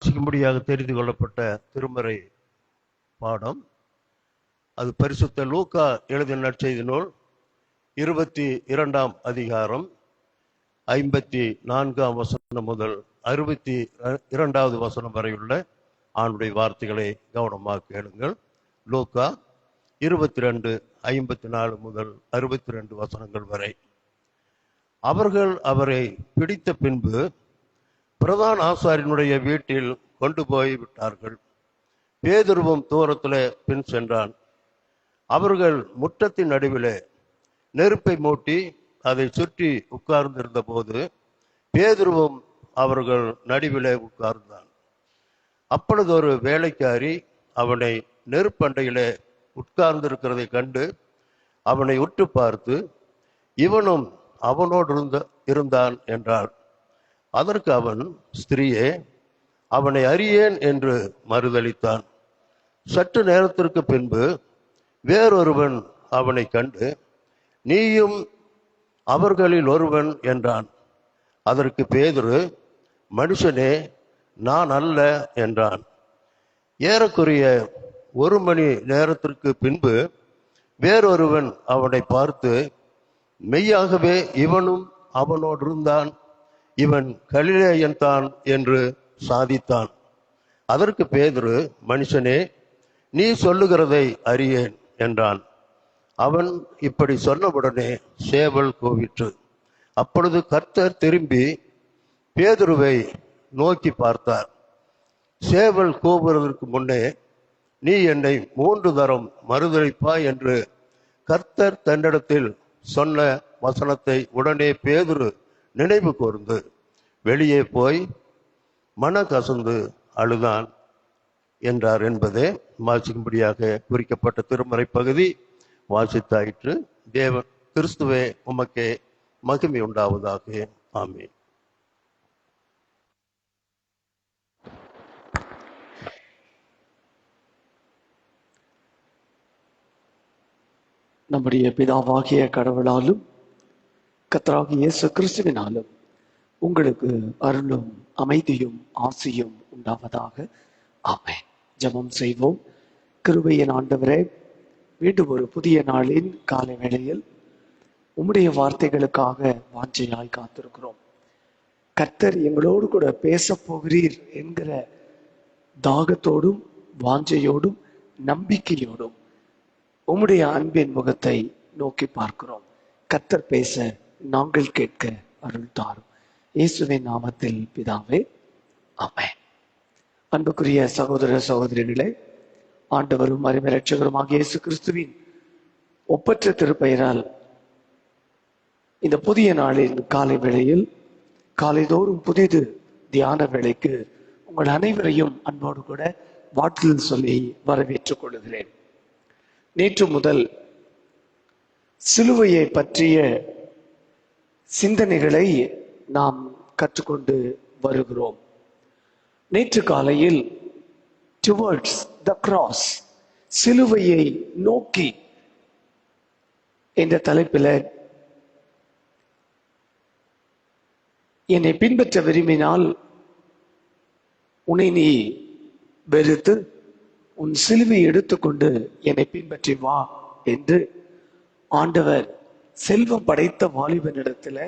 வாசிக்கும்படியாக தெரிந்து கொள்ளப்பட்ட திருமறை பாடம். அது பரிசுத்த லூக்கா எழுதின நற்செய்தி நூல் 22ஆம் அதிகாரம் 54ஆம் வசனம் முதல் 62வது வசனம் வரையுள்ள ஆண்டுடைய வார்த்தைகளை கவனமாக கேளுங்கள். லூக்கா 22:54 முதல் 62 வசனங்கள் வரை. அவர்கள் அவரை பிடித்த பின்பு பிரதான ஆசாரியனுடைய வீட்டில் கொண்டு போய் விட்டார்கள். பேதுருவும் தூரத்தில் பின் சென்றான். அவர்கள் முற்றத்தின் நடுவிலே நெருப்பை மூட்டி அதை சுற்றி உட்கார்ந்திருந்த போது பேதுருவும் அவர்கள் நடுவிலே உட்கார்ந்தான். அப்பொழுது ஒரு வேலைக்காரி அவனை நெருப்பண்டையிலே உட்கார்ந்திருக்கிறதை கண்டு அவனை உற்று பார்த்து, இவனும் அவனோடு இருந்தான் என்றாள். அதற்கு அவன், ஸ்திரீயே, அவனை அறியேன் என்று மறுதளித்தான். சற்று நேரத்திற்கு பின்பு வேறொருவன் அவனை கண்டு, நீயும் அவர்களில் ஒருவன் என்றான். அதற்கு பேதுரு, மனுஷனே, நான் அல்ல என்றான். ஏறக்குறைய 1 மணி நேரத்திற்கு பின்பு வேறொருவன் அவனை பார்த்து, மெய்யாகவே இவனும் அவனோடு இருந்தான், இவன் கலிலேயன் தான் என்று சாதித்தான். அதற்கு பேதுரு, மனுஷனே, நீ சொல்லுகிறதை அறியேன் என்றான். அவன் இப்படி சொன்னவுடனே சேவல் கூவிற்று. அப்பொழுது கர்த்தர் திரும்பி பேதுருவை நோக்கி பார்த்தார். சேவல் கூவுவதற்கு முன்னே நீ என்னை 3 தரம் மறுதலிப்பாய் என்று கர்த்தர் தன்னிடத்தில் சொன்ன வசனத்தை உடனே பேதுரு நினைவு கூர்ந்து வெளியே போய் மன கசந்து அழுதான் என்றார் என்பதே வாசிக்கும்படியாக குறிக்கப்பட்ட திருமறை பகுதி. வாசித்தாயிற்று. தேவன் கிறிஸ்துவே உமக்கே மகிமை உண்டாவதாக. ஆமென். நம்முடைய பிதாவாகிய கடவுளாலும் கர்த்தராகிய இயேசு கிறிஸ்துவினாலும் உங்களுக்கு அருளும் அமைதியும் ஆசியும் உண்டாவதாக. ஆமென். ஜெபம் செய்வோம். கிருபையின் ஆண்டவரே, மீண்டும் ஒரு புதிய நாளின் காலை வேளையில் உம்முடைய வார்த்தைகளுக்காக வாஞ்சையாய் காத்திருக்கிறோம். கர்த்தர் எங்களோடு கூட பேச போகிறீர் என்கிற தாகத்தோடும் வாஞ்சையோடும் நம்பிக்கையோடும் உம்முடைய அன்பின் முகத்தை நோக்கி பார்க்கிறோம். கர்த்தர் பேச நாங்கள் கேட்க அருள் தாரும். இயேசுவின் நாமத்தில் பிதாவே, ஆமென். அன்புக்குரிய சகோதர சகோதரிகளே, ஆண்டவரும் அருமை இரட்சகருமாகிய இயேசு கிறிஸ்துவின் ஒப்பற்ற திருப்பெயரால் இந்த புதிய நாளின் காலை வேளையில் காலைதோறும் புதிது தியான வேளைக்கு உங்கள் அனைவரையும் அன்போடு கூட வாழ்த்துதல் சொல்லி வரவேற்றுக் கொள்கிறேன். நேற்று முதல் சிலுவையை பற்றிய சிந்தனைகளை நாம் கற்றுக்கொண்டு வருகிறோம். நேற்று காலையில் டுவர்ட்ஸ் த கிராஸ், சிலுவையை நோக்கி என்ற தலைப்பில் என்னை பின்பற்ற விரும்பினால் உன்னை நீ வெறுத்து உன் சிலுவை எடுத்துக்கொண்டு என்னை பின்பற்றி வா என்று ஆண்டவர் செல்வம் படைத்த வாலிபனிடத்தில்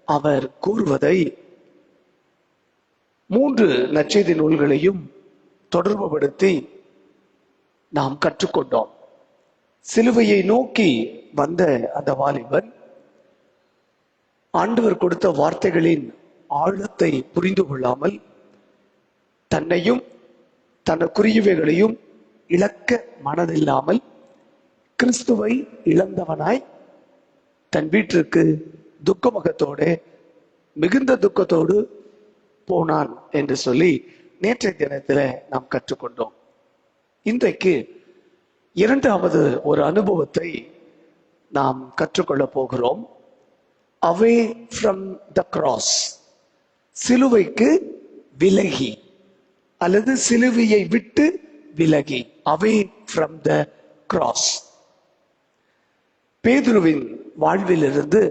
அவர் கூறுவதை 3 நற்செய்தி நூல்களையும் தொடர்புபடுத்தி நாம் கற்றுக்கொண்டோம். சிலுவையை நோக்கி வந்த அந்த வாலிபன் ஆண்டவர் கொடுத்த வார்த்தைகளின் ஆழத்தை புரிந்து கொள்ளாமல் தன்னையும் தனக்குரியவைகளையும் இழக்க மனதில்லாமல் கிறிஸ்துவை இழந்தவனாய் தன் வீட்டிற்கு துக்கமுகத்தோடு மிகுந்த துக்கத்தோடு போனான் என்று சொல்லி நேற்றைய தினத்தில் நாம் கற்றுக்கொண்டோம். இன்றைக்கு 2வது ஒரு அனுபவத்தை நாம் கற்றுக்கொள்ள போகிறோம். அவே ஃப்ரம் த கிராஸ், சிலுவைக்கு விலகி அல்லது சிலுவையை விட்டு விலகி, அவே ஃப்ரம் த கிராஸ். பேதுருவின் வாழ்விலிருந்து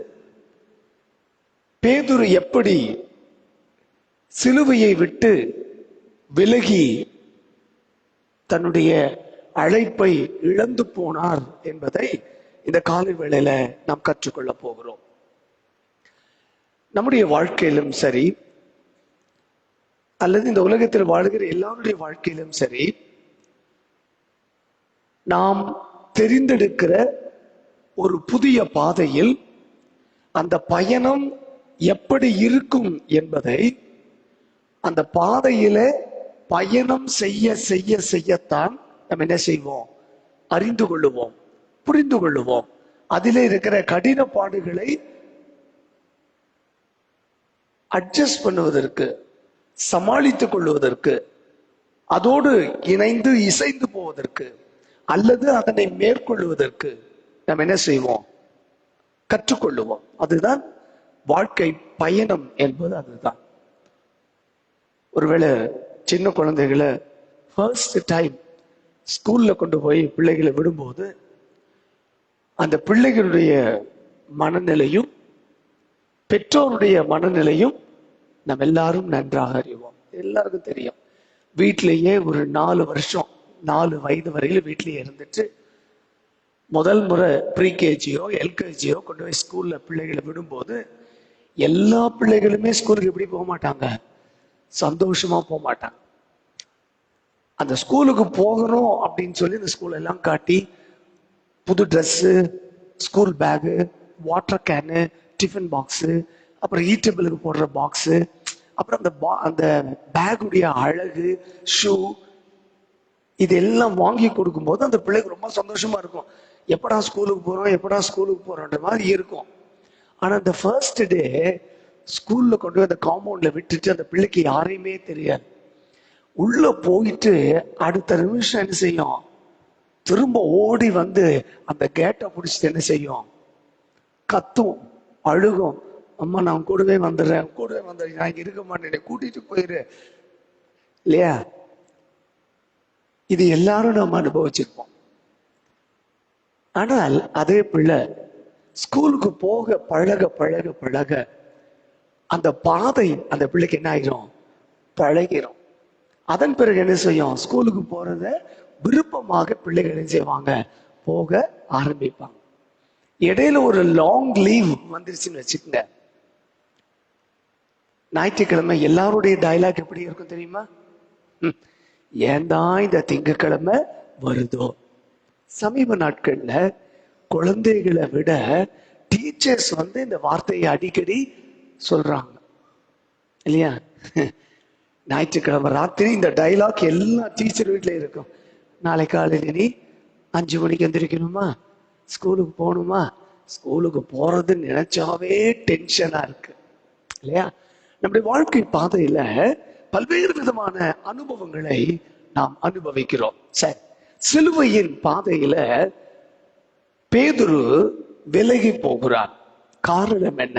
பேதுரு எப்படி சிலுவையை விட்டு விலகி தன்னுடைய அழைப்பை இழந்து போனார் என்பதை இந்த காலை வேளையில நாம் கற்றுக்கொள்ள போகிறோம். நம்முடைய வாழ்க்கையிலும் சரி, அல்லது இந்த உலகத்தில் வாழ்கிற எல்லாருடைய வாழ்க்கையிலும் சரி, நாம் தெரிந்தெடுக்கிற ஒரு புதிய பாதையில் அந்த பயணம் எப்படி இருக்கும் என்பதை அந்த பாதையில பயணம் செய்ய செய்ய செய்யத்தான் நம்ம என்ன செய்வோம்? அறிந்து கொள்ளுவோம், புரிந்து கொள்ளுவோம். அதிலே இருக்கிற கடின பாடுகளை அட்ஜஸ்ட் பண்ணுவதற்கு, சமாளித்துக் கொள்வதற்கு, அதோடு இணைந்து இசைந்து போவதற்கு, அல்லது அதனை மேற்கொள்வதற்கு நம்ம என்ன செய்வோம்? கற்றுக்கொள்ளுவோம். அதுதான் வாழ்க்கை பயணம் என்பது. அதுதான். ஒருவேளை சின்ன குழந்தைகளை ஃபர்ஸ்ட் டைம் ஸ்கூல்ல கொண்டு போய் பிள்ளைகளை விடும்போது அந்த பிள்ளைகளுடைய மனநிலையும் பெற்றோருடைய மனநிலையும் நம்ம எல்லாரும் நன்றாக அறிவோம். எல்லாருக்கும் தெரியும். வீட்டிலேயே ஒரு 4 வருஷம், 4 வயது வரையில வீட்டிலேயே இருந்துட்டு முதல் முறை ப்ரீகேஜியோ எல்கேஜியோ கொண்டு போய் ஸ்கூல்ல பிள்ளைகளை விடும்போது எல்லா பிள்ளைகளுமே ஸ்கூலுக்கு எப்படி போக மாட்டாங்க? சந்தோஷமா போக மாட்டாங்க. அந்த ஸ்கூலுக்கு போகணும் அப்படின்னு சொல்லி இந்த ஸ்கூல் எல்லாம் காட்டி புது dress, school bag, water can, tiffin box, அப்புறம் ஈட்டபிளுக்கு போடுற பாக்ஸு, அப்புறம் அந்த பேகுடைய அழகு, ஷூ, இதெல்லாம் வாங்கி கொடுக்கும்போது அந்த பிள்ளைக்கு ரொம்ப சந்தோஷமா இருக்கும். எப்படா ஸ்கூலுக்கு போறோம், எப்படா ஸ்கூலுக்கு போறோன்ற மாதிரி இருக்கும். ஆனா அந்த ஃபர்ஸ்ட் டே ஸ்கூல்ல கொண்டு போய் அந்த காம்பவுண்ட்ல விட்டுட்டு அந்த பிள்ளைக்கு யாரையுமே தெரியாது. உள்ள போயிட்டு அடுத்த நிமிஷம் என்ன செய்யும்? திரும்ப ஓடி வந்து அந்த கேட்டை பிடிச்சிட்டு என்ன செய்யும்? கத்தும், அழுகும். அம்மா நான் கூடவே வந்துடுறேன், நான் இங்க இருக்க மாட்டேன், கூட்டிட்டு போயிரு. இல்லையா? இது எல்லாரும் நம்ம அனுபவிச்சிருப்போம். ஆனால் அதே பிள்ளை ஸ்கூலுக்கு போக பழக பழக பழக அந்த பாதை அந்த பிள்ளைக்கு என்ன ஆயிரும்? பழகிரும். அதன் பிறகு என்ன செய்யும்? ஸ்கூலுக்கு போறத விருப்பமாக பிள்ளைகள் என்ன செய்வாங்க? போக ஆரம்பிப்பாங்க. இடையில ஒரு லாங் லீவ் வந்துருச்சுன்னு வச்சுக்கோங்க. ஞாயிற்றுக்கிழமை எல்லாருடைய டயலாக் எப்படி இருக்கும் தெரியுமா? ஏன்தான் இந்த திங்கட்கிழமை வருதோ? சமீப நாட்கள்ல குழந்தைகளை விட டீச்சர்ஸ் வந்து இந்த வார்த்தையை அடிக்கடி சொல்றாங்க இல்லையா? ஞாயிற்றுக்கிழமை ராத்திரி இந்த டைலாக் எல்லா டீச்சர் வீட்டுல இருக்கும். நாளை காலையில் நீ 5 மணிக்கு எந்திரிக்கணுமா, ஸ்கூலுக்கு போகணுமா? ஸ்கூலுக்கு போறது நினைச்சாவே டென்ஷனா இருக்கு இல்லையா? நம்முடைய வாழ்க்கை பாதையில பல்வேறு விதமான அனுபவங்களை நாம் அனுபவிக்கிறோம். சரி, சிலுவையின் பாதையில பேதுரு விலகி போகிறார். காரணம் என்ன?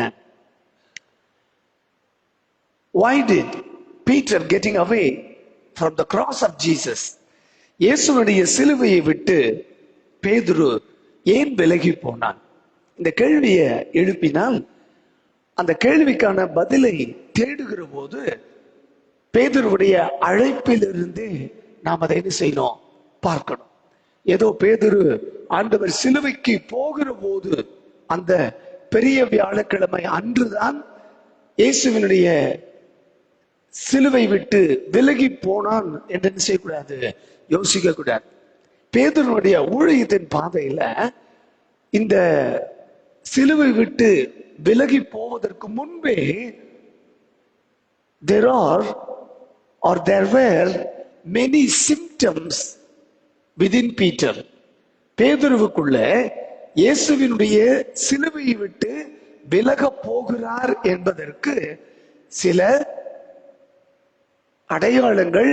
Why did Peter getting away from the cross of Jesus? இயேசுவுடைய சிலுவையை விட்டு பேதுரு ஏன் விலகி போனான்? இந்த கேள்வியை எழுப்பினால் அந்த கேள்விக்கான பதிலை தேடுகிற போது பேதுருவுடைய அழைப்பிலிருந்து நாம் அதை என்ன செய்யணும்? பார்க்கணும். ஏதோ பேதுரு ஆண்டவர் சிலுவைக்கு போகிற போது அந்த பெரிய வியாழக்கிழமை அன்றுதான் இயேசுவினுடைய சிலுவை விட்டு விலகி போனான் என்று செய்யக்கூடாது, யோசிக்க கூடாது. பேதுருவுடைய ஊழியத்தின் பாதையில இந்த சிலுவை விட்டு விலகி போவதற்கு முன்பே there were many symptoms within Peter. பேதுருவுக்குள்ள இயேசுவினுடைய சிலுவையை விட்டு விலக போகிறார் என்பதற்கு சில அடையாளங்கள்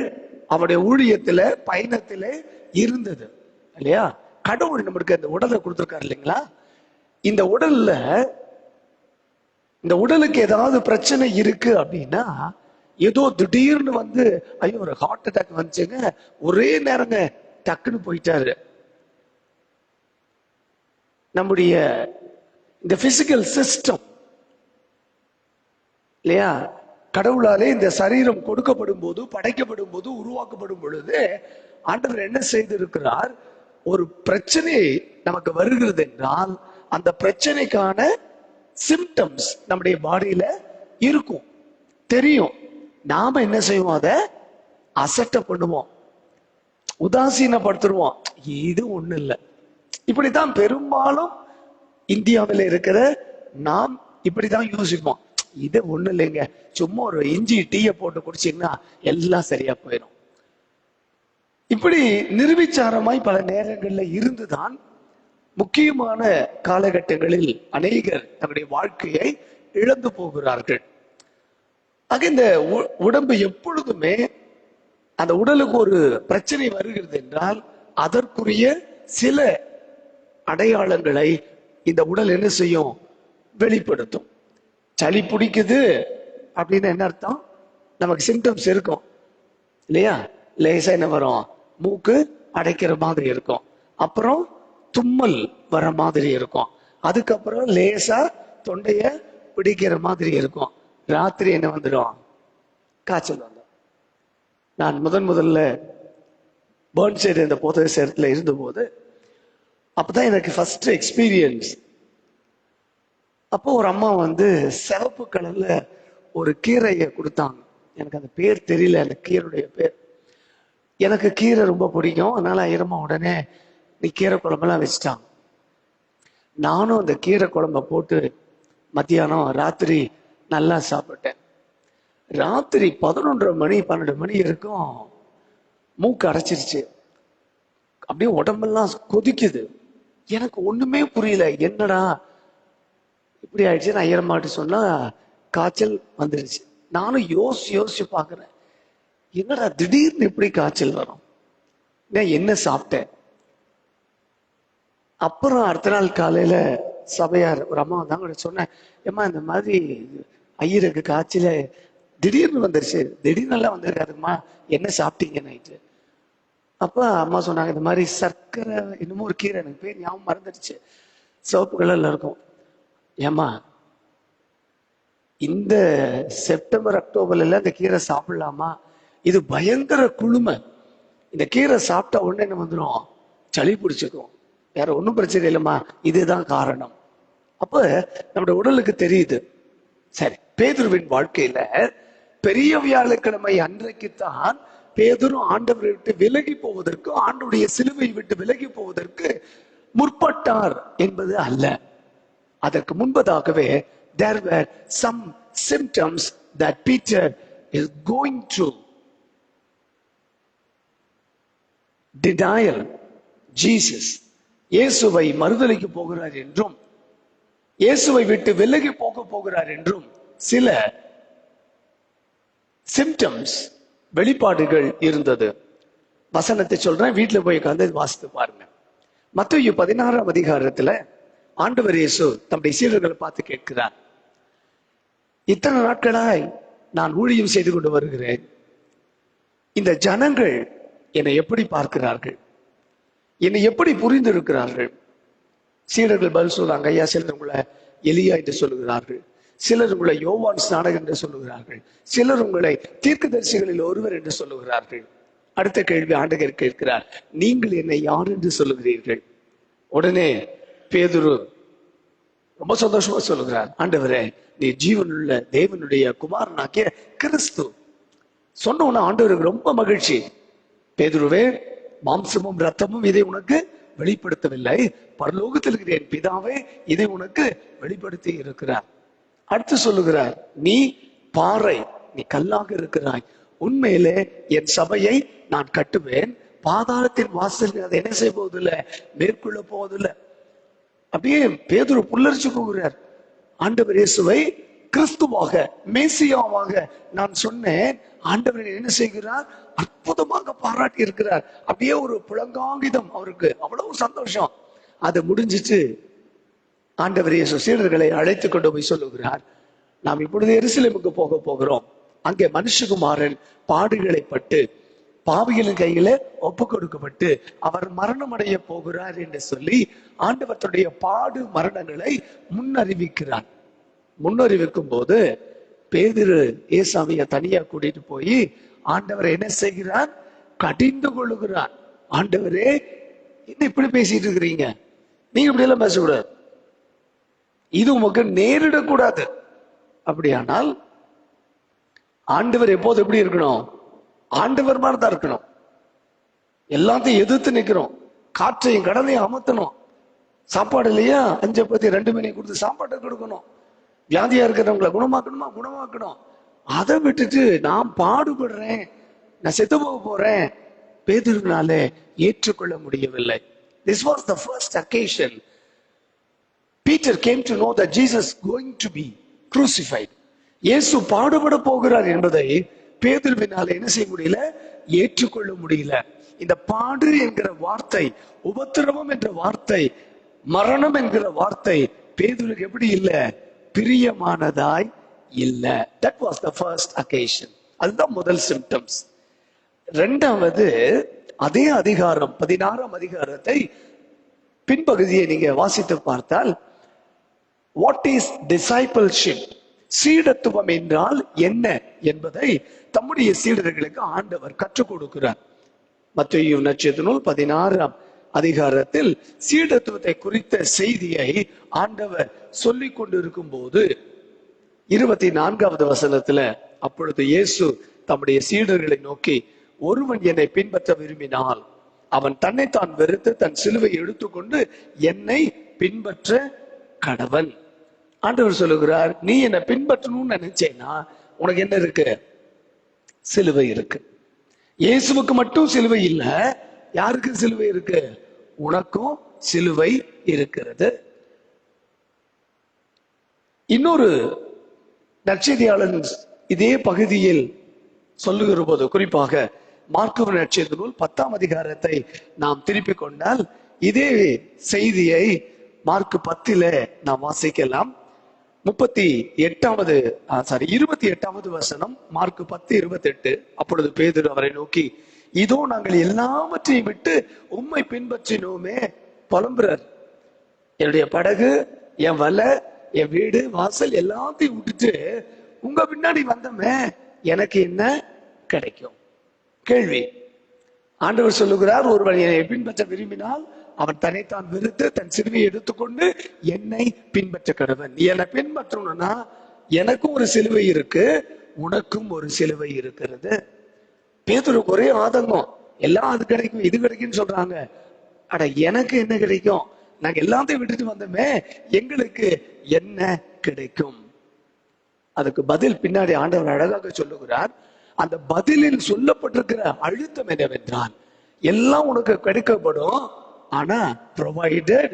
அவருடைய ஊழியத்துல பயணத்துல இருந்தது இல்லையா? கடவுள் நம்மளுக்கு அந்த உடலை கொடுத்திருக்காரு இல்லைங்களா? இந்த உடலுக்கு ஏதாவது பிரச்சனை இருக்கு அப்படின்னா ஏதோ திடீர்னு வந்து ஐயோ ஒரு ஹார்ட் அட்டாக் வந்துச்சுங்க, ஒரே நேரங்க டக்குன்னு போயிட்டாரு. நம்முடைய இந்த பிசிக்கல் சிஸ்டம் இல்லையா, கடவுளாலே இந்த சரீரம் கொடுக்கப்படும் போது, படைக்கப்படும் போது, உருவாக்கப்படும் பொழுது ஆண்டவர் என்ன செய்திருக்கிறார்? ஒரு பிரச்சனை நமக்கு வருகிறது என்றால் அந்த பிரச்சனைக்கான சிம்டம்ஸ் நம்முடைய பாடியில இருக்கும், தெரியும். நாம என்ன செய்வோம்? அதை அசட்டை பண்ணுவோம், உதாசீனப்படுத்துருவோம். இது ஒண்ணு இல்லை. இப்படித்தான் பெரும்பாலும் இந்தியாவில் இருக்கிற நாம் இப்படிதான் யோசிப்போம். இது ஒண்ணு இல்லைங்க, சும்மா ஒரு இஞ்சி டீயை போட்டு குடிச்சீங்கன்னா எல்லாம் சரியா போயிடும். இப்படி நிர்விச்சாரமாய் பல நேரங்கள்ல இருந்துதான் முக்கியமான காலகட்டங்களில் அநேகர் தன்னுடைய வாழ்க்கையை இழந்து போகிறார்கள். ஆக இந்த உடம்பு எப்பொழுதுமே, அந்த உடலுக்கு ஒரு பிரச்சனை வருகிறது என்றால் அதற்குரிய சில அடையாளங்களை இந்த உடல் என்ன செய்யும்? வெளிப்படுத்தும். சளி பிடிக்குது அப்படின்னு என்ன அர்த்தம்? நமக்கு சிம்டம்ஸ் இருக்கும் இல்லையா? லேசா என்ன வரும்? மூக்கு அடைக்கிற மாதிரி இருக்கும், அப்புறம் தும்மல் வர மாதிரி இருக்கும், அதுக்கப்புறம் லேசா தொண்டைய பிடிக்கிற மாதிரி இருக்கும். ராத்திரி என்ன வந்துடும்? காய்ச்சல் வந்துடும். நான் முதல்ல பேர்ன் சைடு இந்த போதை சேரத்துல இருந்தபோது அப்பதான் எனக்கு ஃபர்ஸ்ட் எக்ஸ்பீரியன்ஸ். அப்போ ஒரு அம்மா சிவப்பு கலர்ல ஒரு கீரையை கொடுத்தாங்க. எனக்கு அந்த பேர் தெரியல, அந்த கீரையுடைய பேர். எனக்கு கீரை ரொம்ப பிடிக்கும், அதனால ஐயரம்மா உடனே நீ கீரை குழம்பெல்லாம் வச்சுட்டாங்க. நானும் அந்த கீரை குழம்ப போட்டு மத்தியானம் ராத்திரி நல்லா சாப்பிட்டேன். ராத்திரி 11:30 மணி 12 மணி இருக்கும் மூக்கு அடைச்சிருச்சு, அப்படியே உடம்பெல்லாம் கொதிக்குது. எனக்கு ஒண்ணுமே புரியல, என்னடா இப்படி ஆயிடுச்சு. நான் ஐயரம்மாட்டு சொன்னா காய்ச்சல் வந்துருச்சு. நானும் யோசிச்சு பாக்குறேன், என்னடா திடீர்னு இப்படி காய்ச்சல் வரும், நான் என்ன சாப்பிட்டேன்? அப்புறம் அடுத்த நாள் காலையில சபையார் ஒரு அம்மா வந்தாங்க. சொன்னேன், ஏம்மா இந்த மாதிரி ஐயருக்கு காய்ச்சல திடீர்னு வந்துருச்சு. திடீர்னு எல்லாம் வந்திருக்காதுமா, என்ன சாப்பிட்டீங்க நைட்டு? அப்ப அம்மா சொன்னாங்க, இந்த மாதிரி சர்க்கரை இன்னமும் ஒரு கீரை, எனக்கு பேர் ஞாபகம் மறந்துடுச்சு, சிவப்பு கலர்ல இருக்கும். ஏமா இந்த செப்டம்பர் அக்டோபர்ல எல்லாம் இந்த கீரை சாப்பிடலாமா? இது பயங்கர குளுமை, இந்த கீரை சாப்பிட்டா உடனே என்ன வந்துடும்? சளி பிடிச்சிக்கும். வேற ஒன்றும் பிரச்சனை இல்லைம்மா, இதுதான் காரணம். அப்ப நம்முடைய உடலுக்கு தெரியுது. சரி, பேதுருவின் வாழ்க்கையில பெரிய வியாழக்கிழமை அன்றைக்குத்தான் பேதுரு ஆண்டவரை விட்டு விலகி போவதற்கு, ஆண்டவருடைய சிலுவை விட்டு விலகி போவதற்கு முற்பட்டார் என்பது அல்ல. அதற்கு முன்பதாகவே there were some symptoms that Peter is going through. Denial Jesus, இயேசுவை மறுதலிக்க போகிறார் என்றும் இயேசுவை விட்டு விலகி போகிறார் என்றும் சில சிம்டம்ஸ், வெளிப்பாடுகள் இருந்தது. வசனத்தை சொல்றேன், வீட்டுல போய் உட்கார்ந்து வாசித்து பாருங்க. மத்தேயு 16ஆம் அதிகாரத்துல ஆண்டவர் இயேசு தம்முடைய சீடர்களை பார்த்து கேட்கிறார், இத்தனை நாட்களாய் நான் ஊழியம் செய்து கொண்டு வருகிறேன், இந்த ஜனங்கள் என்னை எப்படி பார்க்கிறார்கள், என்னை எப்படி புரிந்து இருக்கிறார்கள்? சீடர்கள் பதில் சொல்றாங்க, ஐயா சிலர் உங்களை எலியா என்று சொல்லுகிறார்கள், சிலர் உங்களை யோவான் ஸ்நானகன் என்று சொல்லுகிறார்கள், சிலர் உங்களை தீர்க்கதரிசிகளில் ஒருவர் என்று சொல்லுகிறார்கள். அடுத்த கேள்வி ஆண்டவர் கேட்கிறார், நீங்கள் என்னை யார் என்று சொல்லுகிறீர்கள்? உடனே பேதுரு ரொம்ப சந்தோஷமா சொல்லுகிறார், ஆண்டவரே நீ ஜீவனுள்ள தேவனுடைய குமாரனாகிய கிறிஸ்து. சொன்ன உடனே ஆண்டவருக்கு ரொம்ப மகிழ்ச்சி. பேதுருவே, மாம்சமும் ரத்தமும் இதை உனக்கு வெளிப்படுத்தவில்லை, பரலோகத்தில் இருக்கிற என் பிதாவே இதை உனக்கு வெளிப்படுத்தி இருக்கிறார். அடுத்து சொல்லுகிறார், நீ பாறை, நீ கல்லாக இருக்கிறாய், உண்மையிலே என் சபையை நான் கட்டுவேன், பாதாளத்தின் வாசல் அதை என்ன செய்ய போவதில்லை, மேற்கொள்ள போவதில்லை. அப்படியே பேதுரு புல்லரிச்சு போகிறார். ஆண்டவர் இயேசுவை கிறிஸ்துவாக, மேசியாவாக நான் சொன்னேன். ஆண்டவர் என்ன செய்கிறார்? அற்புதமாக பாராட்டி இருக்கிறார். அப்படியே ஒரு புலங்காங்கிதம், அவருக்கு அவ்வளவு சந்தோஷம். அது முடிஞ்சிச்சு. ஆண்டவர் இயேசு சீடர்களை அழைத்து கொண்டு போய் சொல்லுகிறார், நாம் இப்பொழுது எருசலேமுக்கு போகிறோம், அங்கே மனுஷகுமாரன் பாடுகளை பட்டு பாவிகளின் கையில ஒப்பு கொடுக்கப்பட்டு அவர் மரணம் அடைய போகிறார் என்று சொல்லி ஆண்டவர் தன்னுடைய பாடு மரணங்களை முன்னறிவிக்கிறார். முன்னறிவிக்கும் போது பேதுரு ஏசாமிய தனியா கூட்டிட்டு போய் ஆண்டவர் என்ன செய்கிறார்? கடிந்து கொள்ளுகிறார். ஆண்டவரே, என்ன இப்படி பேசிட்டு இருக்கிறீங்க? நீங்க இப்படி எல்லாம் பேசக்கூடாது, இது உமக்கு நேரிடக்கூடாது. அப்படியானால் ஆண்டவர் எப்போது எப்படி இருக்கணும்? ஆண்டவர் மாதிரி தான் இருக்கணும். எல்லாத்தையும் எதிர்த்து நிக்கிறோம், காற்றையும் கடலையும் அமர்த்தணும். சாப்பாடு இல்லையா, 5 பத்தி 2 மணி கொடுத்து சாப்பாட்டை கொடுக்கணும். வியாதியா இருக்கிறவங்களை குணமாக்கணும். அதை விட்டுட்டு நான் பாடுபடுறேன், நான் செத்து போக போறேன், பேதுருவினால ஏற்றுக்கொள்ள முடியவில்லை. This was the first occasion Peter came to know that Jesus is going to be crucified. இயேசு பாடுபட போகிறார் என்பதை பேதுருவினால என்ன செய்ய முடியல? ஏற்றுக்கொள்ள முடியல. இந்த பாடு என்கிற வார்த்தை, உபத்திரவம் என்ற வார்த்தை, மரணம் என்கிற வார்த்தை பேதுருக்கு எப்படி இல்ல? பிரியமானதாய் இல்ல. That was the first occasion. அதுதான் முதல் சிம்டம்ஸ். இரண்டாவது, அதே அதிகாரம் 16ஆம் அதிகாரத்தை பின்பகுதியை நீங்க வாசித்து பார்த்தால், வாட் இஸ் டிசைபிள்ஷிப், சீடத்துவம் என்றால் என்ன என்பதை தம்முடைய சீடர்களுக்கு ஆண்டவர் கற்றுக் கொடுக்கிறார். மத்தேயு நற்செய்தி நூல் 16ஆம் அதிகாரத்தில் சீடத்துவத்தை குறித்த செய்தியை ஆண்டவர் சொல்லிக் கொண்டிருக்கும் போது 24வது வசனத்துல, அப்பொழுது இயேசு தம்முடைய சீடர்களை நோக்கி, ஒருவன் என்னை பின்பற்ற விரும்பினால் அவன் தன்னைத்தான் வெறுத்து தன் சிலுவை எடுத்துக்கொண்டு என்னை பின்பற்ற கடவன். ஆண்டவர் சொல்லுகிறார், நீ என்னை பின்பற்றணும்னு நினைச்சேன்னா உனக்கு என்ன இருக்கு? சிலுவை இருக்கு. இயேசுவுக்கு மட்டும் சிலுவை இல்ல, யாருக்கு சிலுவை இருக்கு? உனக்கும் சிலுவை இருக்கிறது. இன்னொரு நற்செய்தியாளன் இதே பகுதியில் சொல்லுகிற போது, குறிப்பாக மார்க்கு நற்செய்தி நூல் 10ஆம் அதிகாரத்தை நாம் திருப்பிக் கொண்டால் இதே செய்தியை மார்க்கு 10ல நாம் வாசிக்கலாம். 28வது வசனம், மார்க்கு 10:28. அப்பொழுது பேதுரு அவரை நோக்கி, இதோ நாங்கள் எல்லாவற்றையும் விட்டு உம்மை பின்பற்றினோமே. புலம்புறார், என்னுடைய படகு, என் வலை, என் வீடு வாசல் எல்லாத்தையும் விட்டுட்டு உங்க பின்னாடி வந்தமே, எனக்கு என்ன கிடைக்கும்? கேள்வி. ஆண்டவர் சொல்லுகிறார், ஒருவன் என்னை பின்பற்ற விரும்பினால் அவன் தன்னைத்தான் வெறுத்து தன் சிலுவையை எடுத்துக்கொண்டு என்னை பின்பற்ற கடவன். நீ என்னை பின்பற்றணும்னா எனக்கும் ஒரு சிலுவை இருக்கு, உனக்கும் ஒரு சிலுவை இருக்கிறது. பேதுருக்கு ஒரே ஆதங்கம், எல்லாம் அது கிடைக்கும் இது கிடைக்கும்னு சொல்றாங்க. அட, எனக்கு என்ன கிடைக்கும்? நாங்க எல்லாத்தையும் விட்டுட்டு வந்தோமே, எங்களுக்கு என்ன கிடைக்கும்? அதுக்கு பதில் பின்னாடி ஆண்டவர் அழகாக சொல்லுகிறார். அந்த பதிலில் சொல்லப்பட்டிருக்கிற அழுத்தம் என்னவென்றால், எல்லாம் உனக்கு கிடைக்கப்படும், ஆனா provided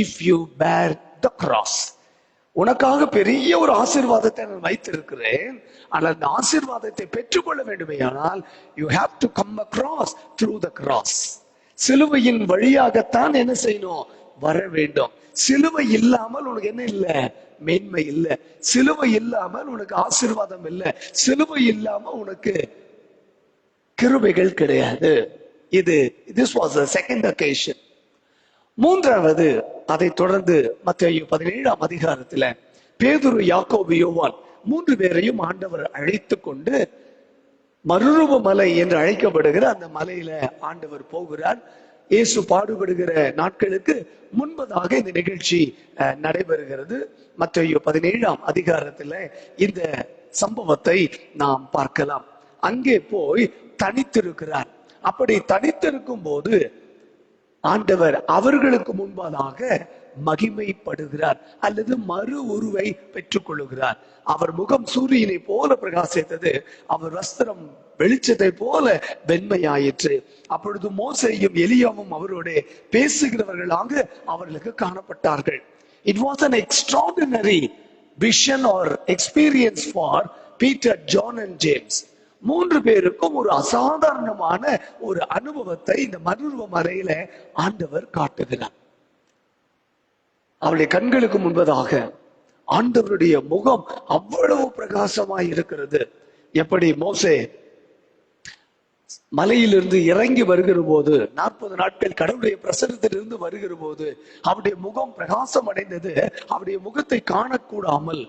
if you bear the cross. உனக்காக பெரிய ஒரு ஆசீர்வாதத்தை நான் வைத்திருக்கிறேன், ஆனால் அந்த ஆசீர்வாதத்தை பெற்றுக்கொள்ள வேண்டுமேயானால் you have to come across through the cross. சிலுவையின் வழியாகத்தான் என்ன செய்யணும்? வர வேண்டும். சிலுவை இல்லாமல் உனக்கு என்ன இல்ல? மேன்மை இல்ல. சிலுவை இல்லாமல் உனக்கு ஆசீர்வாதம் இல்ல. சிலுவை இல்லாம உனக்கு கிருபைகள் கிடையாது. this was the second occasion. மூன்றாவது, அதை தொடர்ந்து மத்தேயு 17ஆம் அதிகாரத்துல பேதுரு, யாக்கோபு, யோவான் 3 பேரையும் ஆண்டவர் அழைத்து கொண்டு மறுரூப மலை என்று அழைக்கப்படுகிற அந்த மலையில ஆண்டவர் போகிறார். இயேசு பாடுபடுகிற நாட்களுக்கு முன்பதாக இந்த நிகழ்ச்சி நடைபெறுகிறது. மத்தேயு 17ஆம் அதிகாரத்துல இந்த சம்பவத்தை நாம் பார்க்கலாம். அங்கே போய் தனித்திருக்கிறார். அப்படி தனித்திருக்கும் போது ஆண்டவர் அவர்களுக்கு முன்பதாக மகிமைப்படுகிறார் அல்லது மறு உருவை பெற்றுக் கொள்ளுகிறார். அவர் முகம் சூரியனை போல பிரகாசித்தது, அவர் வஸ்திரம் வெளிச்சத்தை போல வெண்மையாயிற்று. அப்பொழுது மோசேயும் எலியாவும் அவரோட பேசுகிறவர்களாக அவர்களுக்கு காணப்பட்டார்கள். It was an extraordinary vision or experience for Peter, John and James. 3 பேருக்கும் ஒரு அசாதாரணமான ஒரு அனுபவத்தை இந்த மறுரூப மலையில ஆண்டவர் காட்டுகிறார். அவருடைய கண்களுக்கு முன்பதாக ஆண்டவருடைய முகம் அவ்வளவு பிரகாசமாய் இருக்கிறது. எப்படி மோசே மலையிலிருந்து இறங்கி வருகிற போது, 40 நாட்கள் கடவுளுடைய பிரசன்னத்திலிருந்து வருகிற போது அவருடைய முகம் பிரகாசம் அடைந்தது. அவருடைய முகத்தை காணக்கூடாமல்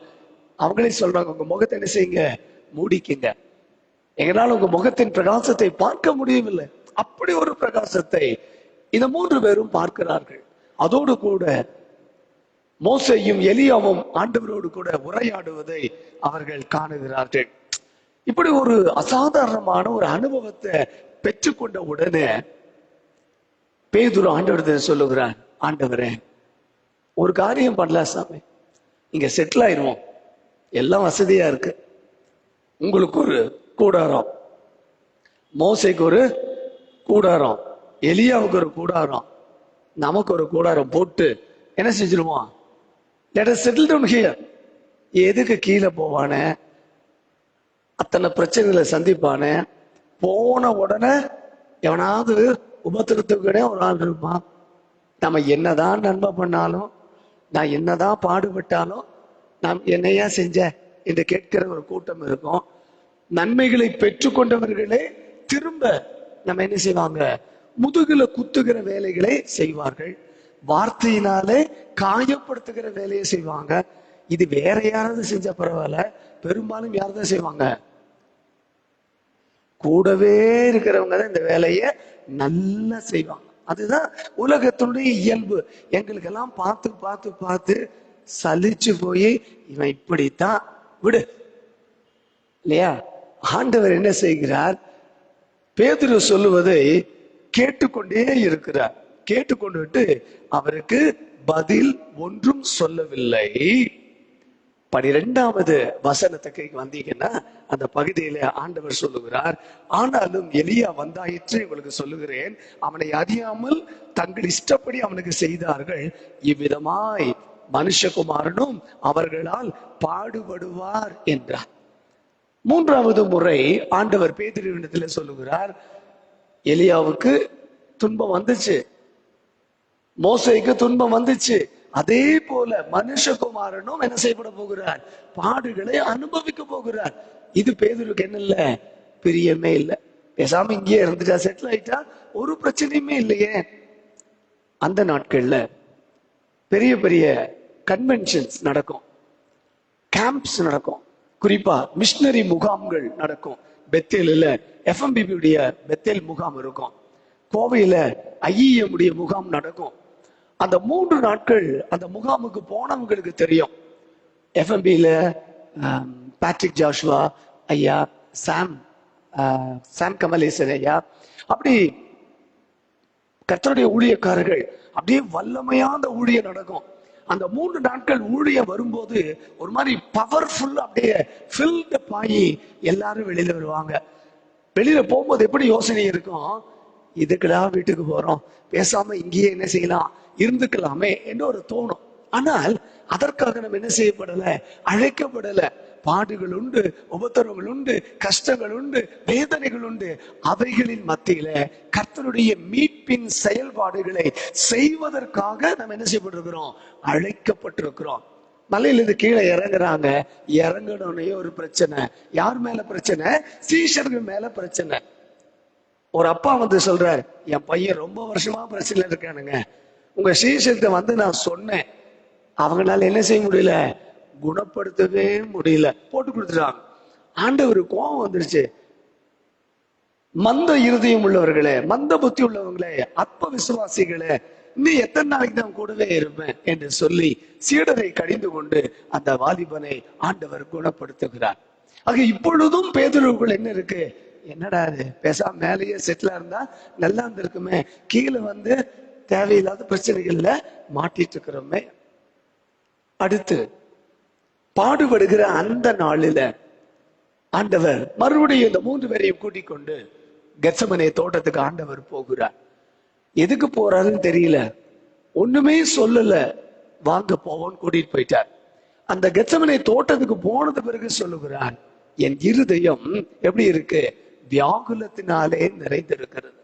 அவங்களே சொல்றாங்க, உங்க முகத்தை என்ன செய்யுங்க, மூடிக்குங்க. எங்களால் உங்க முகத்தின் பிரகாசத்தை பார்க்க முடியவில்லை. அப்படி ஒரு பிரகாசத்தை இந்த 3 பேரும் பார்க்கிறார்கள். அதோடு கூட மோசேயும் எலியாவும் ஆண்டவரோடு கூட உரையாடுவதை அவர்கள் காணுகிறார்கள். இப்படி ஒரு அசாதாரணமான ஒரு அனுபவத்தை பெற்றுக்கொண்ட உடனே பேதுரு ஆண்டவரத்தை சொல்லுகிறான், ஆண்டவரே ஒரு காரியம் பண்ணலாம் சாமி, இங்க செட்டில் ஆயிடுவோம், எல்லாம் வசதியா இருக்கு. உங்களுக்கு ஒரு கூடாரம், மோசேக்கு ஒரு கூடாரம், எலியாவுக்கு ஒரு கூடாரம், நமக்கு ஒரு கூடாரம் போட்டு என்ன செஞ்சிருவோம், let us settle down here. எதுக்கு கீழே போவானே, அத்தனை பிரச்சனைகளை சந்திப்பானே, போன உடனே எவனாவது உபத்திரத்துக்குனே ஒரு ஆள் இருப்பான். நம்ம என்னதான் நன்மை பண்ணாலும், நான் என்னதான் பாடுபட்டாலும், நாம் என்னையா செஞ்ச என்று கேட்கிற ஒரு கூட்டம் இருக்கும். நன்மைகளை பெற்றுக்கொண்டவர்களே திரும்ப நம்ம என்ன செய்வாங்க, முதுகுல குத்துகிற வேலைகளை செய்வார்கள், வார்த்தையினாலே காயப்படுத்துகிற வேலையை செய்வாங்க. இது வேற யாராவது செஞ்ச பரவாயில்ல, பெரும்பாலும் யார்தான் செய்வாங்க, கூடவே இருக்கிறவங்க தான் இந்த வேலையை நல்லா செய்வாங்க. அதுதான் உலகத்தினுடைய இயல்பு. எங்களுக்கெல்லாம் பார்த்து பார்த்து பார்த்து சலிச்சு போய் இவன் இப்படித்தான் விடு இல்லையா. ஆண்டவர் என்ன செய்கிறார், பேதுரு சொல்லுவதை கேட்டுக்கொண்டே இருக்கிறார். கேட்டுக்கொண்டு அவருக்கு பதில் ஒன்றும் சொல்லவில்லை. 12வது வசனத்துக்கு வந்தீங்கன்னா அந்த பகுதியில ஆண்டவர் சொல்லுகிறார், ஆனாலும் எலியா வந்தாயிற்று உங்களுக்கு சொல்லுகிறேன், அவனை அறியாமல் தங்கள் இஷ்டப்படி அவனுக்கு செய்தார்கள், இவ்விதமாய் மனுஷகுமாரனும் அவர்களால் பாடுபடுவார் என்றார். 3வது முறை ஆண்டவர் பேதுருவிடத்துல சொல்லுகிறார், எலியாவுக்கு துன்பம் வந்துச்சு, மோசேக்கு துன்பம் வந்துச்சு, அதே போல மனுஷகுமாரனும் என்ன செய்யப்பட போகிறார், பாடுகளை அனுபவிக்க போகிறார். இது பேதுருக்கு என்ன இல்ல, பிரியமே இல்லை. பேசாம இங்கேயே இருந்துட்டா, செட்டில் ஆயிட்டா, ஒரு பிரச்சனையுமே இல்லையே. அந்த நாட்கள்ல பெரிய பெரிய கன்வென்ஷன்ஸ் நடக்கும், கேம்ப்ஸ் நடக்கும், குறிப்பா மிஷனரி முகாம்கள் நடக்கும். பெத்தேலில் FMBB உடைய பெத்தேல் முகாம் இருக்கும், கோவையில IEM உடைய முகாம் நடக்கும். அந்த 3 நாட்கள் அந்த முகாமுக்கு போனவங்களுக்கு தெரியும். FMBல பேட்ரிக் ஜாஷுவா ஐயா, சாம் கமலேசன் ஐயா, அப்படி கர்த்தருடைய ஊழியக்காரர்கள், அப்படியே வல்லமையான ஊழியம் நடக்கும். அந்த 3 நாட்கள் ஊழியம் வரும்போது ஒரு மாதிரி பவர்ஃபுல், அப்படியே ஃபில்டப் ஆகி எல்லாரும் வெளியில வருவாங்க. வெளியில போகும்போது எப்படி யோசனை இருக்கும், இதுக்குடா வீட்டுக்கு போறோம், பேசாம இங்கேயே என்ன செய்யலாம், இருந்துக்கலாமே என்று ஒரு தோணும். ஆனால் அதற்காக நம்ம என்ன செய்யப்படல, அழைக்கப்படல. பாடுகள் உண்டு, உபத்திரவங்கள் உண்டு, கஷ்டங்கள் உண்டு, வேதனைகள் உண்டு. அவைகளின் மத்தியில கர்த்தருடைய மீட்பின் செயல்பாடுகளை செய்வதற்காக நம்ம என்ன செய்யப்பட்டிருக்கிறோம், அழைக்கப்பட்டிருக்கிறோம். மலையிலிருந்து கீழே இறங்குறாங்க, இறங்கணும்னே ஒரு பிரச்சனை. யார் மேல பிரச்சனை, சீஷர்கள் மேல பிரச்சனை. ஒரு அப்பா வந்து சொல்றாரு, என் பையன் ரொம்ப வருஷமா பிரச்சனை இருக்கானுங்க, உங்க சீஷர்கிட்ட வந்து நான் சொன்னேன், அவங்களால என்ன செய்ய முடியல, குணப்படுத்தவே முடியல, போட்டு கொடுத்துட்டாங்க. ஆண்டவர் கோபம் வந்துருச்சு. மந்த இருதயம் உள்ளவர்களே, மந்த புத்தி உள்ளவங்களே, அற்ப விசுவாசிகளே, நீ எத்தனை நாளைக்கு தான் கூடவே இருப்பேன் என்று சொல்லி சீடரை கடிந்து கொண்டு அந்த வாலிபனை ஆண்டவர் குணப்படுத்துகிறார். ஆக இப்பொழுதும் பேதுருவுக்குள் என்ன இருக்கு, என்னடா இது, பேசாம மேலேயே செட்டிலா இருந்தா நல்லா இருந்திருக்குமே, கீழே வந்து தேவையில்லாத பிரச்சனைகள்ல மாட்டிட்டு இருக்கிறோமே. அடுத்து பாடுபடுகிற அந்த நாளில ஆண்டவர் மறுபடியும் இந்த 3 பேரையும் கூட்டிக் கொண்டு கெத்செமனே தோட்டத்துக்கு ஆண்டவர் போகிறார். எதுக்கு போறாருன்னு தெரியல, ஒண்ணுமே சொல்லல, வாங்க போவோன்னு கூட்டிட்டு போயிட்டார். அந்த கெத்செமனே தோட்டத்துக்கு போனது பிறகு சொல்லுகிறார், என் இருதயம் எப்படி இருக்கு, வியாகுலத்தினாலே நிறைந்திருக்கிறது,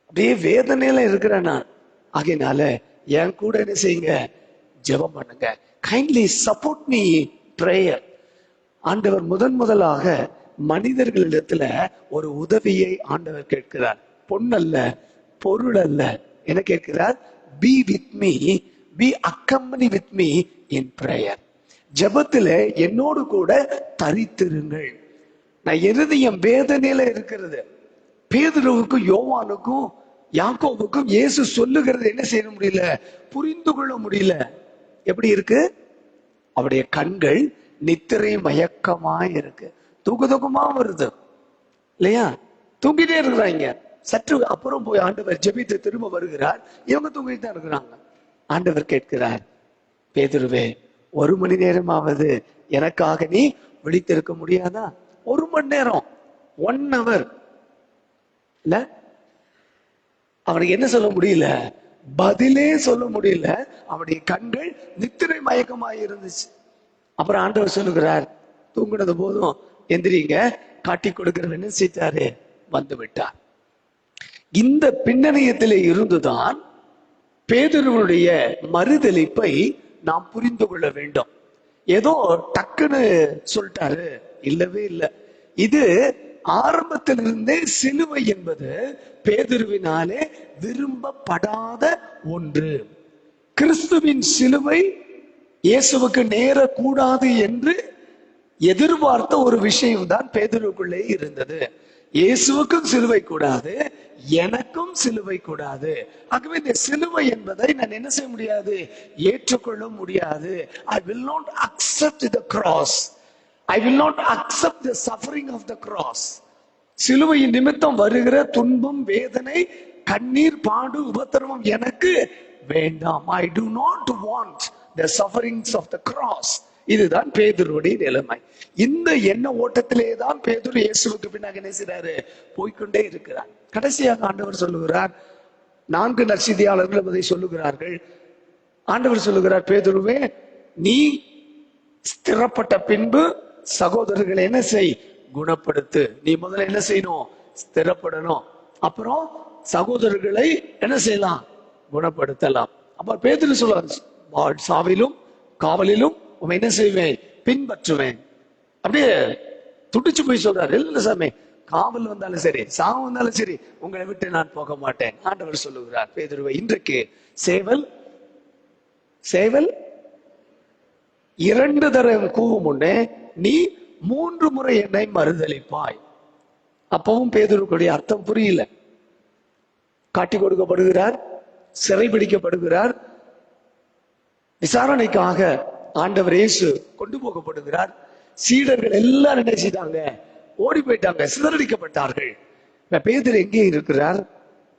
அப்படியே வேதனையில இருக்கிறேன் நான். ஆகையினால என் கூட என்ன செய்யுங்க, ஜெபம் பண்ணுங்க, கைண்ட்லி சப்போர்ட் மீ பிரேயர். ஆண்டவர் முதலாக மனிதர்களிடத்துல ஒரு உதவியை ஆண்டவர் கேட்கிறார். பொண்ணல்ல, பொருள் அல்ல, என்ன கேட்கிறார், be with me, be accompany with me in prayer. ஜெபத்துல என்னோடு கூட தரித்திருங்கள். நான் இருதயம் வேதனையில இருக்கிறது. பேதுருவுக்கும் யோவானுக்கும் யாக்கோபுக்கும் இயேசு சொல்லுகிறது என்ன செய்ய முடியல, புரிந்து கொள்ள முடியல. எப்படி இருக்கு? அவருடைய கண்கள் நித்திரை மயக்கமாய் இருக்கு. தூக்கமா வருது இல்லையா? தூங்கிட்டே இருக்கிறாங்க. சற்று அப்புறம் போய் ஆண்டவர் ஜெபித்து திரும்ப வருகிறார். இவங்க தூங்கிட்டு தான் இருக்கிறாங்க. ஆண்டவர் கேட்கிறார், பேதுருவே, 1 மணி நேரமாவது எனக்காக நீ விழித்திருக்க முடியாதா? 1 மணி நேரம், 1 hour இல்ல. அவனுக்கு என்ன சொல்ல முடியல, பதிலே சொல்ல முடியல. அவனுடைய கண்கள் நித்திரை மயக்கமாய் இருந்துச்சு. அப்புறம் ஆண்டவர் சொல்லுகிறார், தூங்குனது போதும், எந்திரிங்க, காட்டி கொடுக்கிறவன் செய்தாரு, வந்து விட்டார். இந்த பின்னணியத்திலே இருந்துதான் பேதுருவுடைய மறுதலிப்பை நாம் புரிந்து கொள்ள வேண்டும். ஏதோ டக்குன்னு சொல்லிட்டாரு, இல்லவே இல்லை. இது ஆரம்பத்திலிருந்தே சிலுவை என்பது பேதுருவினாலே விரும்பப்படாத ஒன்று. கிறிஸ்துவின் சிலுவை இயேசுவுக்கு நேரக்கூடாது என்று எதிர்பார்த்த ஒரு விஷயம்தான் பேதுருவுக்குள்ளே இருந்தது. இயேசுவுக்கும் சிலுவை கூடாது, எனக்கும் சிலுவை கூடாது. ஆகவே இந்த சிலுவை என்பதை நான் என்ன செய்ய முடியாது, ஏற்றுக்கொள்ள முடியாது. I will not accept the cross. I will not accept the suffering of the cross. சிலுவையின் நிமித்தம் வருகிற துன்பம், வேதனை, கண்ணீர், பாடு, உபத்திரவம் எனக்கு வேண்டாம். I do not want the sufferings of the cross. இதுதான் பேதுருவுடைய நிலைமை. இந்த எண்ண ஓட்டத்திலே தான் பேதுரு இயேசுவுக்கு பின்னாக என்ன செய்றாரு, போய்கொண்டே இருக்கிறார். கடைசியாக ஆண்டவர் சொல்லுகிறார், 4 நற்செய்தியாளர்கள் அதை சொல்லுகிறார்கள். ஆண்டவர் சொல்லுகிறார், பேதுருவே, நீ ஸ்திரப்பட்ட பின்பு சகோதரர்களை என்ன செய், குணப்படுத்து. நீ முதல்ல என்ன செய்யணும், ஸ்திரப்படணும். அப்புறம் சகோதரர்களை என்ன செய்யலாம், குணப்படுத்தலாம். அப்ப பேதுரு சொல்லுவார், சாவிலும் காவலிலும் உன்னை என்ன செய்வேன், பின்பற்றுவேன். அப்படியே துடிச்சு போய் சொல்றாரு, இல்ல சாமி, காவல் வந்தாலும் சரி, சாவு வந்தாலும் சரி, உங்களை விட்டு நான் போக மாட்டேன். ஆண்டவர் சொல்லுகிறார், பேதுருவை, இன்றைக்கு சேவல் 2 தரம் கூவும் முன்னே நீ 3 முறை என்னை மறுதலிப்பாய். அப்பவும் பேதுருவுடைய அர்த்தம் புரியல. காட்டி கொடுக்கப்படுகிறார், சிறைபிடிக்கப்படுகிறார், விசாரணைக்காக ஆண்டவர் இயேசு கொண்டு போகப்படுகிறார். சீடர்கள் எல்லாரும் என்ன செய்தாங்க, ஓடி போயிட்டாங்க, சிதறடிக்கப்பட்டார்கள். பேதுரு எங்கே இருக்கிறார்?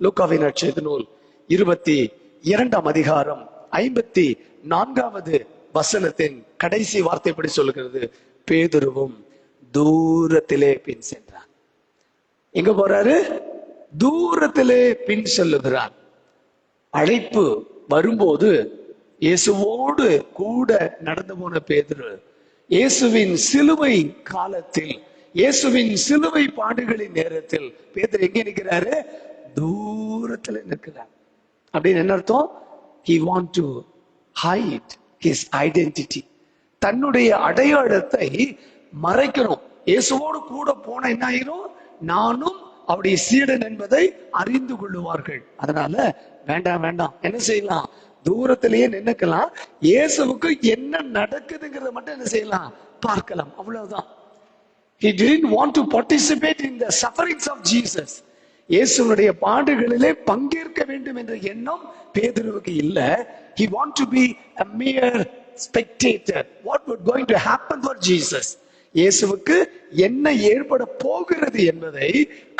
லூக்காவின் நற்செய்தி நூல் 22ஆம் அதிகாரம் 54வது வசனத்தின் கடைசி வார்த்தை படி சொல்லுகிறது, பேதுருவும் தூரத்திலே பின் சென்றார். எங்க போறாரு? தூரத்திலே பின் செல்லுகிறார். அழைப்பு வரும்போது இயேசுவோடு கூட நடந்து போன பேதுரு, இயேசுவின் சிலுவை காலத்தில், இயேசுவின் சிலுவை பாடுகளின் நேரத்தில் பேதுரு எங்கே நிற்கிறாரு? தூரத்துல நிற்கிறார். அப்படின்னு என்ன அர்த்தம்? He want to hide his identity. தன்னுடைய அடையாளத்தை மறைக்கணும். இயேசுவோடு கூட போன என்ன ஆயிரும், நானும் அவருடைய சீடன் என்பதை அறிந்து கொள்ளுவார்கள். அதனால வேண்டாம் வேண்டாம், என்ன செய்யலாம், தூரத்திலேயே நின்னுக்கலாம். இயேசுவுக்கு என்ன நடக்குதுங்கிறத மட்டும் என்ன செய்யலாம், பார்க்கலாம். அவ்வளவுதான். He didn't want to participate in the sufferings of Jesus. இயேசுவுடைய பாடுகளிலே பங்கேற்க வேண்டும் என்ற எண்ணம் பேதுருவுக்கு இல்ல. He want to be a mere spectator. What was going to happen for Jesus? இயேசுவுக்கு என்ன ஏற்பட போகிறது என்பதை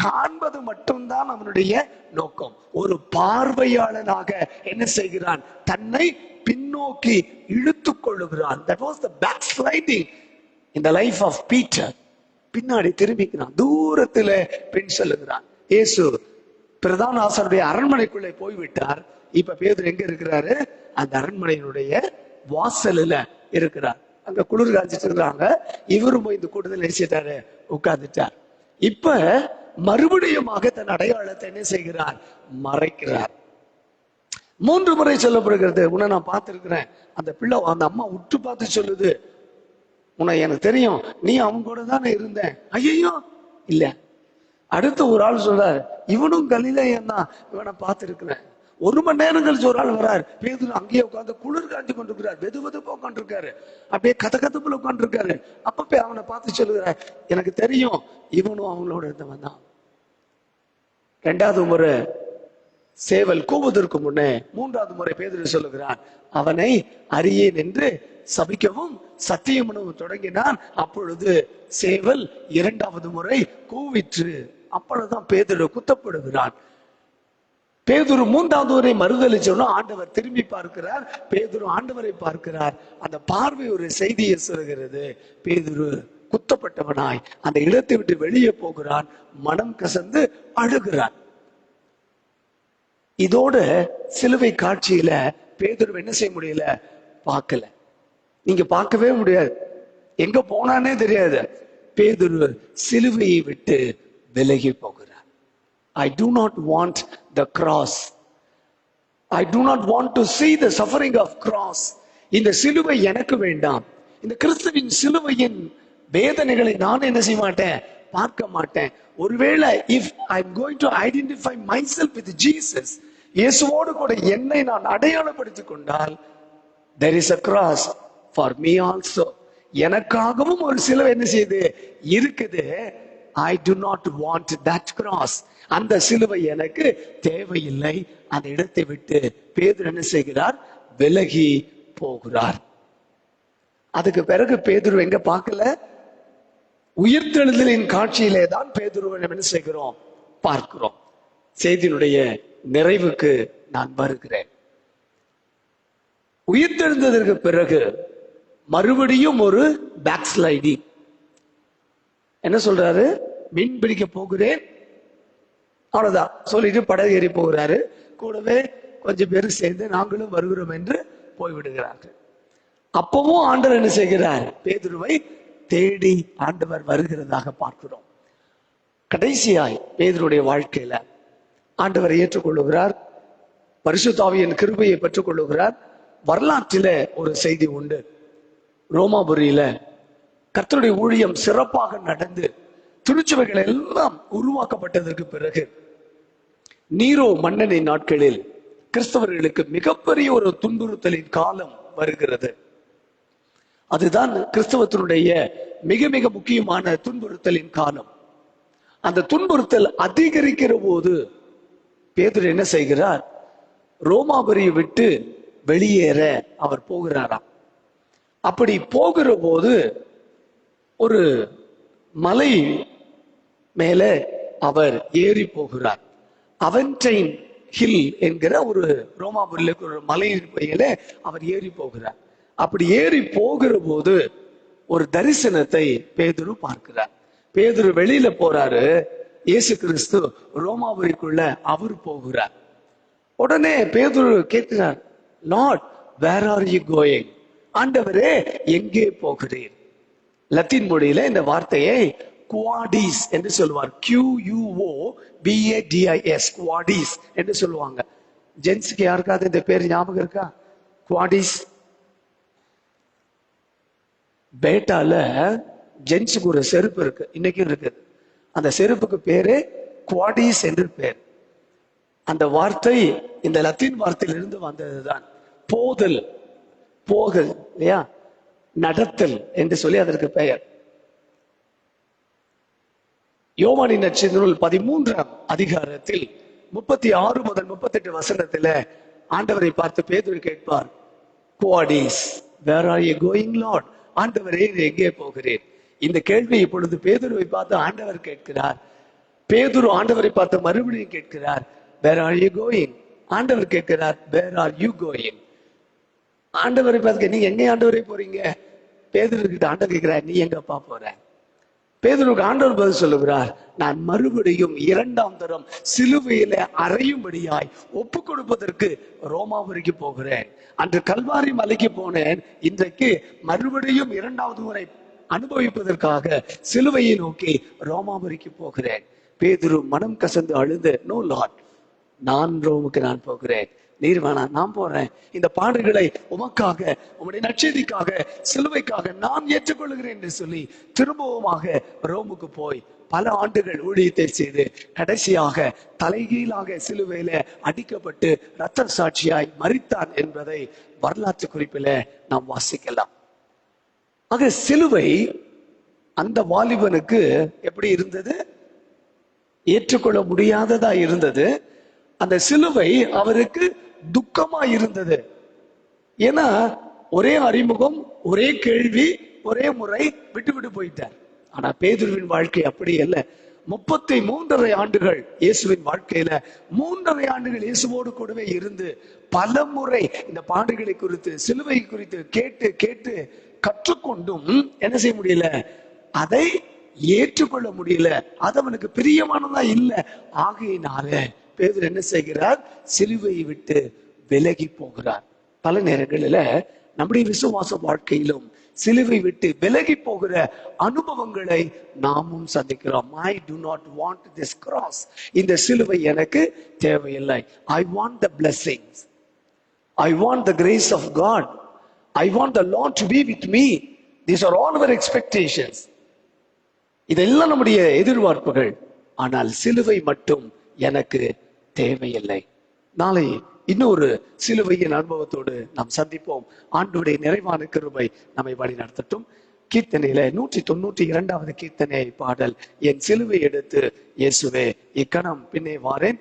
காண்பது மட்டும்தான் அவனுடைய நோக்கம். ஒரு பார்வையாளனாக என்ன செய்கிறான், தன்னை பின்னோக்கி இழுத்துக் கொள்ளுகிறான். That was the backsliding in the life of Peter. பின்னாடி திரும்பிக்கிறான், தூரத்துல பின் செல்லுகிறான். இயேசு பிரதான ஆசாரியருடைய அரண்மனைக்குள்ளே போய்விட்டார். இப்ப பேதுரு எங்க இருக்கிறாரு? அந்த அரண்மனையினுடைய வாசல்ல இருக்கிறார். அங்க குளிர் காய்ச்சிட்டு இருக்கிறாங்க. இவரும் இந்த கூட்டத்தில் நினைச்சிட்டாரு, உட்கார்ந்துட்டார். இப்ப மறுபடியுமாக தன் அடையாளத்தை என்ன செய்கிறார், மறைக்கிறார். 3 முறை சொல்லப்படுகிறது. உன்னை நான் பார்த்திருக்கிறேன். அந்த பிள்ளை, அந்த அம்மா உற்று பார்த்து சொல்லுது, உன்னை எனக்கு தெரியும், நீ அவங்க கூட தானே இருந்த. ஐயோ இல்ல. அடுத்த ஒரு ஆள் சொல்றாரு, இவனும் கலிலேயன் தான், இவனை பார்த்திருக்கிறேன். 1 மணி நேரம் கழிச்சு ஒரு ஆள் வர்றார். பேதுரு அங்கேயே உட்கார்ந்து குளிர் காஞ்சி கொண்டிருக்கிறார், வெது வெதுப்பா உட்காந்துருக்காரு, அப்படியே கதகதப்புல உட்காந்துருக்காரு. அப்ப போய் அவனை பார்த்து சொல்லுகிறார், எனக்கு தெரியும் இவனும் அவங்களோட இருந்தவன் தான். 2வது முறை சேவல் கூவுவதற்கு முன்னே 3வது முறை பேதுரு சொல்லுகிறான், அவனை அறியேன் என்று சபிக்கவும் சத்தியம் பண்ணவும் தொடங்கினான். அப்பொழுது சேவல் 2வது முறை கூவிற்று. அப்பொழுதுதான் பேதுரு குத்தப்படுகிறான். பேதுரு 3வது முறை மறுதலிச்சோன்னா ஆண்டவர் திரும்பி பார்க்கிறார், பேதுரு ஆண்டவரை பார்க்கிறார். அந்த பார்வை ஒரு செய்தியை சொல்கிறது. பேதுரு குத்தப்பட்டவனாய் அந்த இடத்தை விட்டு வெளியே போகிறான், மனம் கசந்து அழுகிறான். இதோட சிலுவை காட்சியில பேதுரு என்ன செய்ய முடியல, பார்க்கல. நீங்க பார்க்கவே முடியாது, எங்க போனானே தெரியாது. பேதுரு சிலுவையை விட்டு விலகி போகிறார். I do not want the cross. I do not want to see the suffering of cross. இந்த சிலுவை எனக்கு வேண்டாம். இந்த கிறிஸ்துவின் சிலுவையின் வேதனைகளை நான் என்ன செய்ய மாட்டேன், பார்க்க மாட்டேன். ஒருவேளை if I'm going to identify myself with Jesus, இயேசுவோடு கூட என்னை நான் அடையாளப்படுத்திக் கொண்டால், there is a cross for me also. எனக்காகவும் ஒரு சிலுவை என்ன செய்யுது இருக்குது. I do not want that cross. அந்த சிலுவை எனக்கு தேவையில்லை. அந்த இடத்தை விட்டு பேதுரு என்ன செய்கிறார், விலகி போகிறார். அதுக்கு பிறகு பேதுரு எங்க பார்க்கல, உயிர்த்தெழுதலின் காட்சியிலே தான் பேதுருவை என்ன செய்கிறோம், பார்க்கிறோம். செய்தியினுடைய நிறைவுக்கு நான் வருகிறேன். உயிர்த்தெழுந்ததற்கு பிறகு மறுபடியும் ஒரு பேக் ஸ்லைடிங். என்ன சொல்றாரு, மீன் பிடிக்க போகிறேன், அவ்வளவுதான் சொல்லிட்டு படகு ஏறி போகிறாரு. கூடவே கொஞ்சம் பேர் சேர்ந்து நாங்களும் வருகிறோம் என்று போய்விடுகிறார்கள். அப்பவும் ஆண்டவர் என்ன செய்கிறார், பேதுருவை தேடி ஆண்டவர் வருகிறதாக பார்க்கிறோம். கடைசியாய் பேதுருடைய வாழ்க்கையில ஆண்டவரை ஏற்றுக்கொள்ளுகிறார், பரிசுத்த ஆவியின் கிருபையை பெற்றுக் கொள்ளுகிறார். வரலாற்றில ஒரு செய்தி உண்டு. ரோமாபுரியில கர்த்தருடைய ஊழியம் சிறப்பாக நடந்து திருச்சபைகள் எல்லாம் உருவாக்கப்பட்டதற்கு பிறகு நீரோ மன்னனின் நாட்களில் கிறிஸ்தவர்களுக்கு மிகப்பெரிய ஒரு துன்புறுத்தலின் காலம் வருகிறது. அதுதான் கிறிஸ்தவத்தினுடைய மிக மிக முக்கியமான துன்புறுத்தலின் காலம். அந்த துன்புறுத்தல் அதிகரிக்கிற போது பேதுரு என்ன செய்கிறார், ரோமாபுரியை விட்டு வெளியேற அவர் போகிறாராம். அப்படி போகிற போது ஒரு மலை மேல அவர் ஏறி போகிறார். அவென்டைன் ஹில் என்கிற ஒரு ரோமாபுரியில ஒரு மலையின் மேல அவர் ஏறி போகிறார். அப்படி ஏறி போகிற போது ஒரு தரிசனத்தை பேதுரு பார்க்கிறார். பேதுரு வெளியில போறாரு, இயேசு கிறிஸ்து ரோமாபுரிக்குள்ள அவர் போகிறார். உடனே பேதுரு கேட்கிறார், Lord where are you going? ஆண்டவரே எங்கே போகிறீர்? லத்தீன் மொழியில இந்த வார்த்தையை குவாடிஸ் என்று சொல்லுவார். QUOBADIS, குவாடிஸ் என்று சொல்லுவாங்க. ஜென்ஸுக்கு யாருக்காவது இந்த பேர் ஞாபகம் இருக்கா? குவாடிஸ். பேட்டால ஜென்ஸுக்கு ஒரு செருப்பு இருக்கு, இன்னைக்கும் இருக்குது. அந்த செருப்புக்கு பேரு குவாடிஸ் என்று பேர். அந்த வார்த்தை இந்த லத்தீன் வார்த்தையிலிருந்து வந்ததுதான். போதல், போகல் இல்லையா, நடத்தல் என்று சொல்லி அதற்கு பெயர். யோவானின் நற்செய்தி நூல் 13ஆம் அதிகாரத்தில் 36 முதல் 38 வசனத்துல ஆண்டவரை பார்த்து பேதுரு கேட்பார், quo vadis where are you going Lord? ஆண்டவரே எங்கே போகிறேன்? இந்த கேள்வி இப்பொழுது பேதுருவை பார்த்து ஆண்டவர் கேட்கிறார். பேதுரு ஆண்டவரை பார்த்து மறுபடியும் கேட்கிறார், வேர் ஆர் யூ கோயிங்? ஆண்டவர் கேட்கிறார், வேர் ஆர் யூ கோயிங்? ஆண்டவரை பார்த்து நீங்க எங்க ஆண்டவரை போறீங்க? பேதுரு கிட்ட ஆண்டவர் கேட்கிறார், நீ எங்கப்பா போற? பேதுருக்கு ஆண்டவர் பதில் சொல்லுகிறார், நான் மறுபடியும் 2ஆம் தரம் சிலுவையில அறையும்படியாய் ஒப்பு கொடுப்பதற்கு ரோமாபுரிக்கு போகிறேன். அன்று கல்வாரி மலைக்கு போனேன், இன்றைக்கு மறுபடியும் 2வது முறை அனுபவிப்பதற்காக சிலுவையை நோக்கி ரோமாபுரிக்கு போகிறேன். பேதுரு மனம் கசந்து அழுது, நோ லார்ட், நான் ரோமுக்கு நான் போகிறேன், நீர் வேணாம், நான் போறேன். இந்த பாடுகளை உமக்காக, உம்முடைய நற்செய்திக்காக, சிலுவைக்காக நான் ஏற்றுக்கொள்கிறேன் என்று சொல்லி திரும்பவுமாக ரோமுக்கு போய் பல ஆண்டுகள் ஊழியத்தை செய்து கடைசியாக தலைகீழாக சிலுவையில அடிக்கப்பட்டு இரத்த சாட்சியாய் மரித்தார் என்பதை வரலாற்று குறிப்பில நாம் வாசிக்கலாம். ஆக சிலுவை அந்த வாலிபனுக்கு எப்படி இருந்தது? ஏற்றுக்கொள்ள முடியாததா இருந்தது. அந்த சிலுவை அவருக்கு துக்கமா இருந்தது. ஏன்னா ஒரே அறிமுகம், ஒரே கேள்வி, ஒரே முறை விட்டு போயிட்டார். ஆனா பேதுருவின் வாழ்க்கை அப்படி அல்ல. 33 ஆண்டுகள் இயேசுவின் வாழ்க்கையில 3.5 ஆண்டுகள் இயேசுவோடு கூடவே இருந்து பல முறை இந்த பாடுகளை குறித்து, சிலுவை குறித்து கேட்டு கேட்டு கற்றுக்கொண்டும் என்ன செய்ய முடியல? அதை ஏற்றுக்கொள்ள முடியல. அது அவனுக்கு பிரியமானதா இல்லை. ஆகையினால பேதுரு என்ன செய்கிறார்? சிலுவையை விட்டு விலகி போகிறார். பல நேரங்களில நம்முடைய விசுவாச வாழ்க்கையிலும் சிலுவை விட்டு விலகி போகிற அனுபவங்களை நாமும் சந்திக்கிறோம். I do not want this cross. இந்த சிலுவை எனக்கு தேவையில்லை. I want the blessings. I want the grace of God. I want the Lord to be with me. These are all our expectations. இதெல்லாம் நம்முடைய எதிர்பார்ப்புகள். ஆனால் சிலுவை மட்டும் எனக்கு தேவையில்லை. நாளை இன்னொரு சிலுவையின் அனுபவத்தோடு நாம் சந்திப்போம். ஆண்டவருடைய நிறைவான கிருபை நம்மை வழி நடத்தட்டும். கீர்த்தனையில 192வது கீர்த்தனை பாடல், என் சிலுவை எடுத்து இயேசுவே இக்கணம் பின்னே வாரேன்.